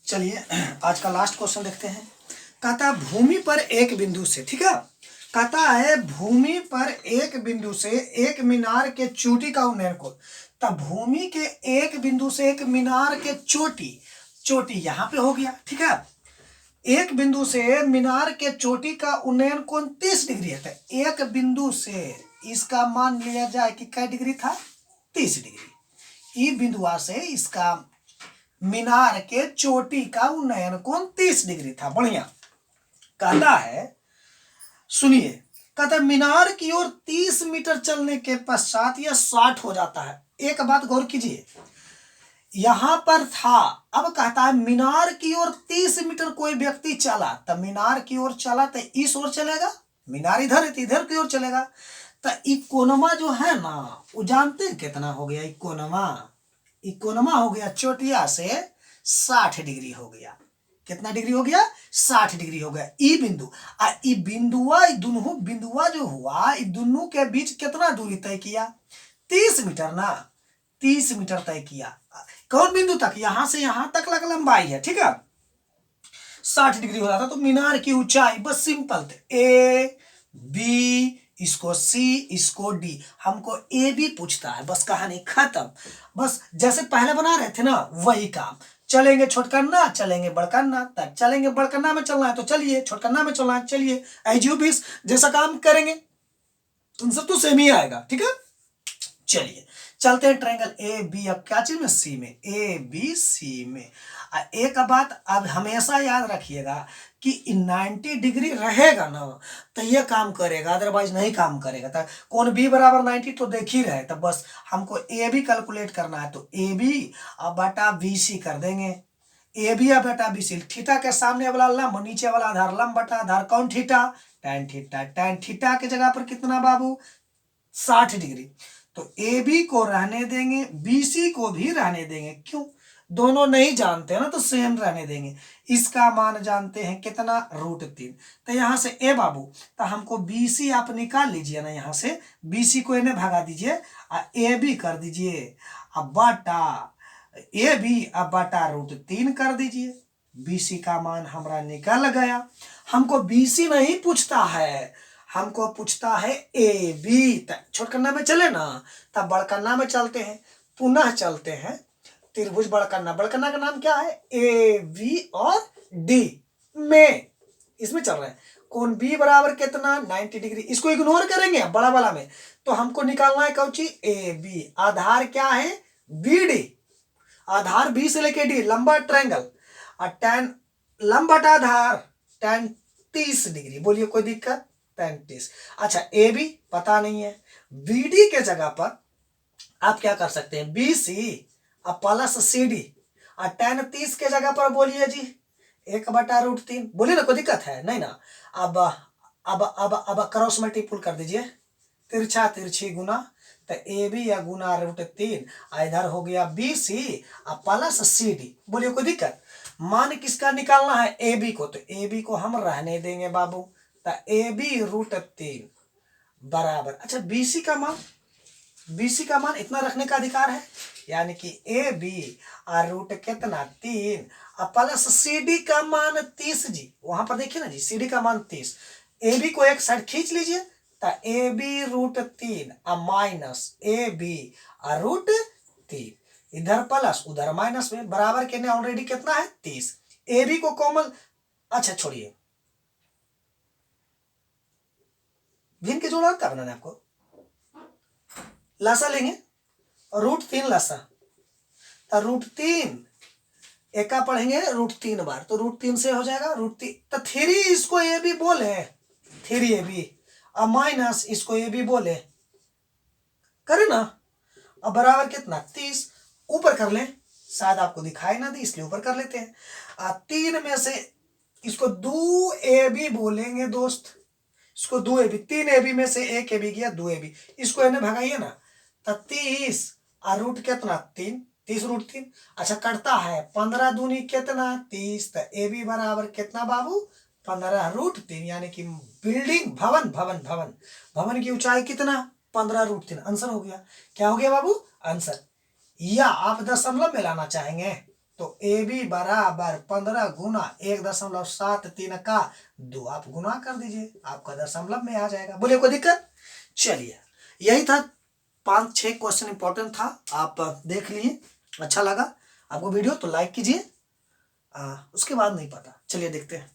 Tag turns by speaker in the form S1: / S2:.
S1: चलिए आज का लास्ट क्वेश्चन देखते हैं। कहता है भूमि पर एक बिंदु से, ठीक है, कहता है भूमि पर एक बिंदु से एक मीनार के चोटी का उन्नयन को, तब भूमि के एक बिंदु से एक मीनार के चोटी यहाँ पे हो गया, ठीक है। एक बिंदु से मीनार के चोटी का उन्नयन कोण 30 डिग्री है। तो एक बिंदु से इसका मान लिया जाए कि क्या डिग्री था, 30 डिग्री। ई बिंदुआ से इसका मीनार के चोटी का उन्नयन कोण 30 डिग्री था। बढ़िया। कहता है सुनिए, कहता है मीनार की ओर 30 मीटर चलने के पश्चात यह 60 हो जाता है। एक बात गौर कीजिए, यहां पर था, अब कहता है मीनार की ओर 30 मीटर कोई व्यक्ति चला, तब मीनार की ओर चला तो इस ओर चलेगा, मीनार इधर है तो इधर की ओर चलेगा। तो इकोनमा जो है ना, वो जानते हैं कितना हो गया इकोनमा हो गया चोटिया से 60 डिग्री हो गया। कितना डिग्री हो गया, 60 डिग्री हो गया। ई बिंदु ई बिंदुआ, दोनों बिंदुआ जो हुआ, दोनों के बीच कितना दूरी तय किया, 30 मीटर ना, 30 मीटर तय किया। कौन बिंदु तक, यहां से यहां तक लंबाई है, ठीक है। 60 डिग्री हो जाता तो मीनार की ऊंचाई बस सिंपल थे, ए बी, इसको सी, इसको डी। हमको ए बी पूछता है, बस कहानी खत्म। बस जैसे पहले बना रहे थे ना, वही काम। चलेंगे छोटकन्ना, चलेंगे बड़कन्ना, तब चलेंगे बड़कन्ना में चलना है तो चलिए, छोटकन्ना में चलना है चलिए, एजीओ 20 जैसा काम करेंगे, उनसे तो सेम ही आएगा, ठीक है। चलिए चलते हैं ट्रायंगल ए बी, अब क्या चीज में, सी में, ए बी सी में। एक बात अब हमेशा याद रखिएगा कि 90 डिग्री रहेगा ना तो ये काम करेगा, अदरवाइज नहीं काम करेगा। तो कोण बी बराबर 90 तो देख ही रहे, तो बस हमको ए बी कैलकुलेट करना है, तो ए बी अब बटा बी सी कर देंगे। ए बी अब बटा बी सी, थीटा के सामने वाला लंब, नीचे वाला आधार, लंब बटा आधार, कौन theta, tan theta. Tan theta की जगह पर कितना बाबू, 60 डिग्री। तो ए बी को रहने देंगे, बी सी को भी रहने देंगे, क्यों, दोनों नहीं जानते हैं ना तो सेम रहने देंगे। इसका मान जानते हैं कितना, √3। तो यहां से ए बाबू, तो हमको बी सी आप निकाल लीजिए ना, यहां से बी सी को इन्हें भगा दीजिए और ए बी कर दीजिए, अब बटा ए बी, अब बटा √3 कर दीजिए। बी सी का मान हमारा निकल गया। हमको बी सी नहीं पूछता है, हमको पूछता है ए बी। छोटकन्ना में चले ना, तब बड़कन्ना में चलते हैं, पुनः चलते हैं त्रिभुज बड़कन्ना। बड़कन्ना का नाम क्या है, ए बी और डी में, इसमें चल रहे हैं। कोण बी बराबर कितना, 90 डिग्री। इसको इग्नोर करेंगे बड़ा वाला में, तो हमको निकालना है कौची, ए बी। आधार क्या है, बी डी, आधार बी से लेके डी, लंबा ट्रायंगल, और टैन लंब बटा आधार, टैन 30 डिग्री। बोलिए कोई दिक्कत, 35। अच्छा ए बी पता नहीं है, बी डी के जगह पर आप क्या कर सकते हैं, बी सी और प्लस सी डी, और टैन 30 के जगह पर बोलिए जी 1/√3। बोलिए ना, कोई दिक्कत है नहीं ना। अब क्रॉस मल्टीपुल कर दीजिए, तिरछा तिरछी गुना, तो ए बी या गुना √3, इधर हो गया बी सी और प्लस सी डी। बोलिए कोई दिक्कत। मान किसका निकालना है, ए बी को, तो ए बी को हम रहने देंगे बाबू, तो ए बी √3 बराबर, अच्छा बीसी का मान, बीसी का मान इतना रखने का अधिकार है, यानी कि ए बी और रूट कितना 3 और प्लस सी डी का मान 30 जी। वहां पर देखिए ना जी, सी डी का मान 30। ए बी को एक साइड खींच लीजिए, तो ए बी √3 और माइनस ए बी और √3, इधर प्लस उधर माइनस में, बराबर कितने, ऑलरेडी कितना है 30। ए बी को कॉमन, अच्छा छोड़िए, भिन्न के जोड़ा क्या बनाना है आपको, लासा लेंगे, √3 लासा, तो √3 एका पढ़ेंगे √3 बार, तो √3 से हो जाएगा √3, तो 3 इसको ए बी बोले, 3 ए बी और माइनस इसको ए बी बोले, करे ना। अब बराबर कितना 30, ऊपर कर लें, शायद आपको दिखाई ना दी इसलिए ऊपर कर लेते हैं। 3 में से इसको 2 ए बी बोलेंगे दोस्त, इसको 2 ए बी, 3 ए बी में से 1 ए बी गया, 2 ए बी, इसको इन्हें भगाइए ना, तो 30 और रूट कितना 3, 30 √3। अच्छा कटता है, 15 दूनी कितना 30, तो ए बी बराबर कितना बाबू 15 √3, यानी कि बिल्डिंग भवन भवन भवन भवन की ऊंचाई कितना 15 √3। आंसर हो गया, क्या हो गया बाबू आंसर। या आप दशमलव में लाना चाहेंगे तो ए बी बराबर 15 गुना 1.73 का 2 आप गुना कर दीजिए, आपका दशमलव में आ जाएगा। बोलिए कोई दिक्कत? चलिए यही था, 5-6 क्वेश्चन इंपॉर्टेंट था, आप देख लिए, अच्छा लगा आपको वीडियो तो लाइक कीजिए, उसके बाद नहीं पता, चलिए देखते हैं।